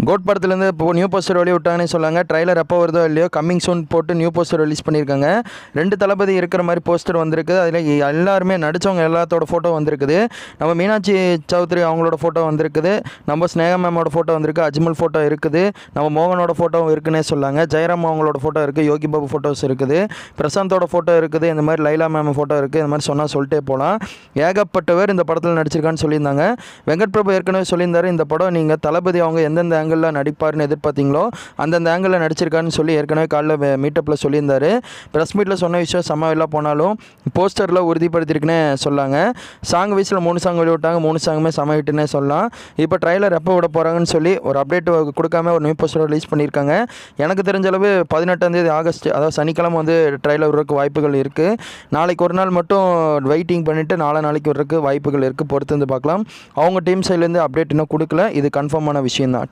Code படத்துலேருந்து இப்போ new poster வெளியே விட்டாங்கன்னு சொல்லாங்க. ட்ரைலர் எப்போ வருதோ இல்லையோ கம்மிங் சூன் போட்டு நியூ போஸ்டர் ரிலீஸ் பண்ணியிருக்காங்க. 2 தளபதி இருக்கிற மாதிரி போஸ்டர் வந்திருக்குது. அதில் எல்லாருமே நடித்தவங்க எல்லாத்தோட ஃபோட்டோ வந்திருக்குது. நம்ம மீனாட்சி சௌத்ரி அவங்களோட ஃபோட்டோ வந்திருக்குது. நம்ம ஸ்னேகா மேமோட ஃபோட்டோ வந்திருக்கு. அஜ்மல் ஃபோட்டோ இருக்குது. நம்ம மோகனோட ஃபோட்டோவும் இருக்குன்னே சொல்லாங்க. ஜெயராம் அவங்களோட ஃபோட்டோ இருக்குது. யோகி பாபு ஃபோட்டோஸ் இருக்குது. பிரசாந்தோட ஃபோட்டோ இருக்குது. இந்த மாதிரி லைலா மேம் ஃபோட்டோ இருக்குது. இந்த மாதிரி சொன்னால் சொல்லிட்டே போகலாம். ஏகப்பட்டவர் இந்த படத்தில் நடிச்சிருக்கான்னு சொல்லியிருந்தாங்க. வெங்கட் பிரபு ஏற்கனவே சொல்லியிருந்தாரு, இந்த படம் நீங்கள் தளபதி அவங்க எந்தெந்த ஆங்கிளில் நடிப்பார்னு எதிர்பார்த்தீங்களோ அந்தந்த ஆங்கிளில் நடிச்சிருக்கான்னு சொல்லி ஏற்கனவே காலைல மீட்டப்பில் சொல்லியிருந்தாரு. ப்ரெஸ் மீட்டில் சொன்ன விஷயம் செம்ம போனாலும் போஸ்டரில் உறுதிப்படுத்தியிருக்குன்னே சொல்லாங்க. சாங் வயசில் 3 சாங் வெளியிட்டாங்க. 3 சாங்குமே செம ஹிட்டுன்னே சொல்லலாம். இப்போ ட்ரைலர் எப்போ விட போகிறாங்கன்னு சொல்லி ஒரு அப்டேட் கொடுக்காம ஒரு நியூ போஸ்டர் ரிலீஸ் பண்ணியிருக்காங்க. எனக்கு தெரிஞ்சளவு 18 ஆகஸ்ட் அதாவது சனிக்கிழமை வந்து ட்ரைலர் விடுறதுக்கு வாய்ப்புகள் இருக்குது. நாளைக்கு ஒரு நாள் மட்டும் வெயிட்டிங் பண்ணிவிட்டு நாளைக்கு விடுறதுக்கு வாய்ப்புகள் இருக்குது. பொறுத்து வந்து பார்க்கலாம். அவங்க டீம் சைட்லேருந்து அப்டேட் இன்னும் கொடுக்கல. இது கன்ஃபார்மான விஷயம் தான்.